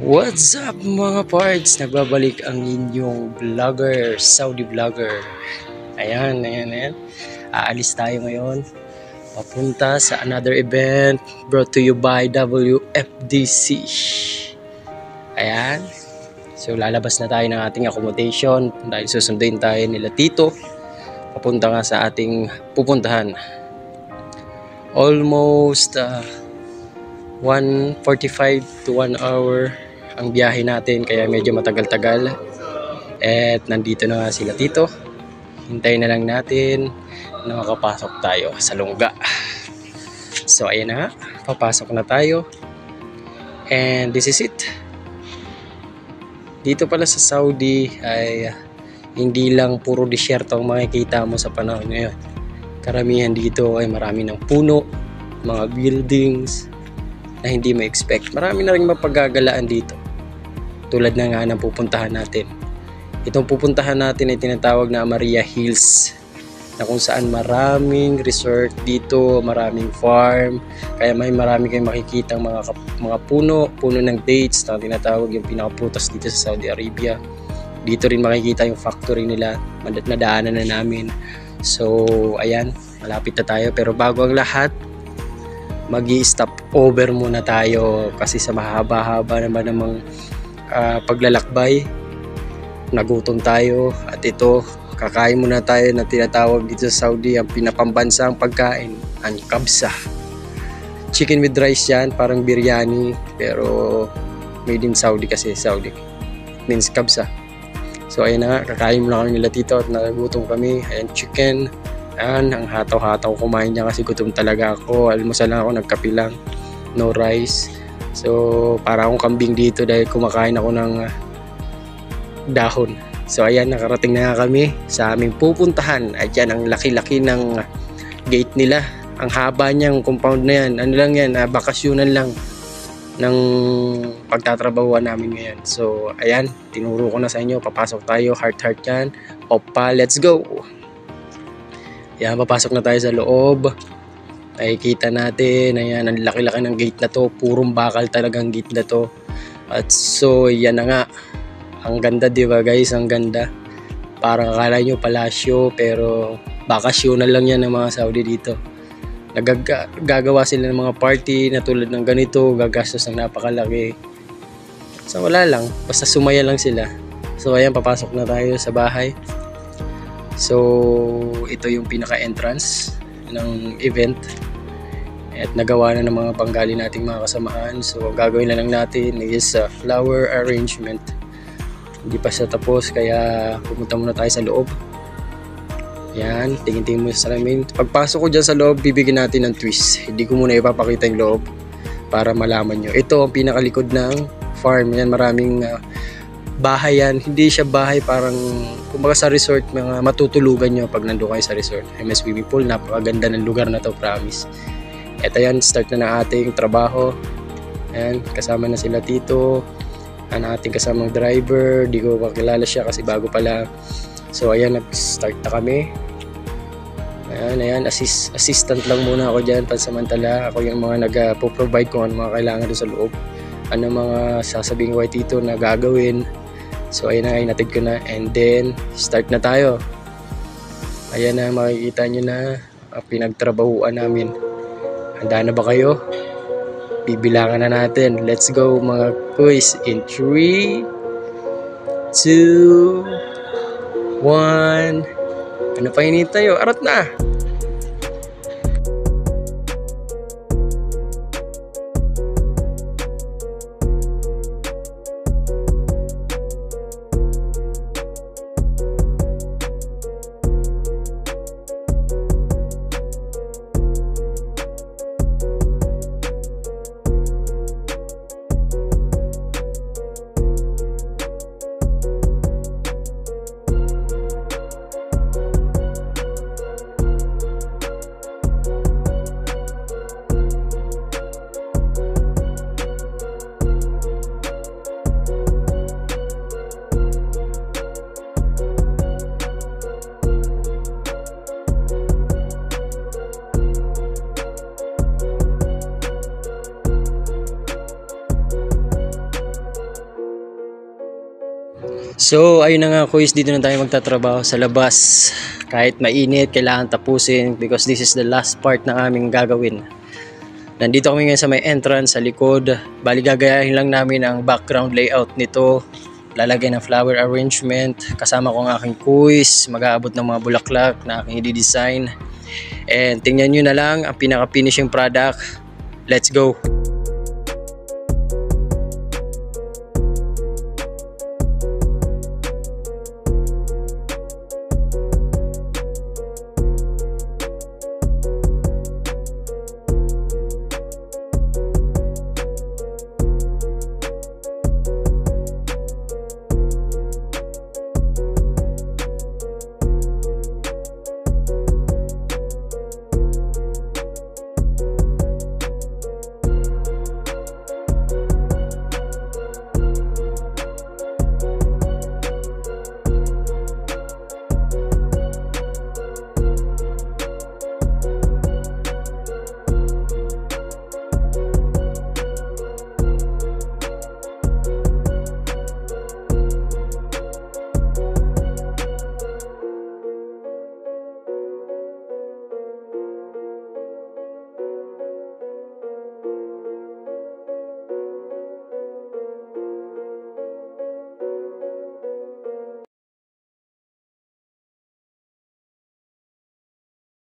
What's up mga pards? Nagbabalik ang inyong vlogger, Saudi vlogger. Ayan. Aalis tayo ngayon. Papunta sa another event brought to you by WFDC. Ayan. So lalabas na tayo ng ating accommodation dahil susunduin tayo nila Tito. Papunta nga sa ating pupuntahan. Almost 1:45 to 1 hour ang biyahe natin, kaya medyo matagal-tagal. At nandito na nga sila Tito. Hintayin na lang natin na makapasok tayo sa Lungga. So ayan na nga, papasok na tayo. And this is it. Dito pala sa Saudi ay hindi lang puro disyerto ang makikita mo sa panahon ngayon. Karamihan dito ay marami ng puno, mga buildings na hindi ma-expect. Marami na rin mapagagalaan dito. Tulad na nga ng pupuntahan natin. Itong pupuntahan natin ay tinatawag na Amaria Hills, na kung saan maraming resort dito, maraming farm, kaya marami kayong makikita mga puno ng dates na tinatawag yung pinakaprutas dito sa Saudi Arabia. Dito rin makikita yung factory nila, nadaanan na namin. So ayan, malapit na tayo, pero bago ang lahat, magi-stop over muna tayo kasi sa mahaba-haba naman namang paglalakbay. Nagutom tayo at ito, kakain muna tayo na tinatawag dito sa Saudi ang pinapambansang pagkain, ang kabsa. Chicken with rice yan, parang biryani, pero made in Saudi kasi Saudi means kabsa. So ayun na nga, kakain muna kami nila Tito at nagutom kami. Ayan, chicken. Ayan, ang hataw-hataw kumain niya kasi gutom talaga ako. Almusal lang ako, nagkape lang, no rice. So para akong kambing dito dahil kumakain ako ng dahon. So ayan, nakarating na nga kami sa aming pupuntahan. At yan, ang laki-laki ng gate nila. Ang haba niyang compound na yan. Ano lang yan, bakasyonan lang ng pagtatrabahuan namin ngayon. So ayan, tinuro ko na sa inyo, papasok tayo, heart yan. Opa, let's go! Yan, papasok na tayo sa loob. Nakikita natin, ayan, ang laki-laki ng gate na to. Purong bakal talagang gate na to. At so, yan na nga. Ang ganda, di ba guys? Ang ganda. Parang akala nyo palasyo, pero bakasyonan lang yan ng mga Saudi dito. Gagawa sila ng mga party na tulad ng ganito, gagastos ng napakalaki. So wala lang, basta sumaya lang sila. So ayan, papasok na tayo sa bahay. So ito yung pinaka-entrance ng event at nagawa na ng mga panggali nating mga kasamahan. So gagawin na lang natin is flower arrangement. Hindi pa siya tapos, kaya pumunta muna tayo sa loob. Yan, tingin-tingin mo sa salamin. Pagpasok ko dyan sa loob, bibigyan natin ng twist. Hindi ko muna ipapakita yung loob para malaman nyo. Ito ang pinakalikod ng farm. Yan, maraming bahay yan. Hindi siya bahay, parang kumbaga sa resort, mga matutulugan nyo pag nandun kayo sa resort. May swimming pool, napakaganda ng lugar na to, promise. Eto yan, start na ng ating trabaho. Ayan, kasama na sila Tito. Ang ating kasamang driver, di ko makilala siya kasi bago pala. So ayan, nag-start na kami. Ayan, assistant lang muna ako dyan pansamantala. Ako yung mga nag-provide kung ano mga kailangan doon sa loob. Ano mga sasabihin ko kay Tito na gagawin. So ayan na, inatid ko na. And then, start na tayo. Ayan na, makikita nyo na ang pinagtrabahuan namin. Handa na ba kayo? Bibilangan na natin. Let's go mga quiz. In 3, 2, 1. Ano pa hinihintay tayo? Arat na! So So ayun na nga kuys, dito na tayo magtatrabaho sa labas. Kahit mainit, kailangan tapusin because this is the last part na aming gagawin. Nandito kami ngayon sa may entrance sa likod. Bali gagayahin lang namin ang background layout nito. Lalagay ng flower arrangement. Kasama ko ang aking kuys. Mag-aabot ng mga bulaklak na aking i-design. And tingnan nyo na lang ang pinaka-finishing product. Let's go!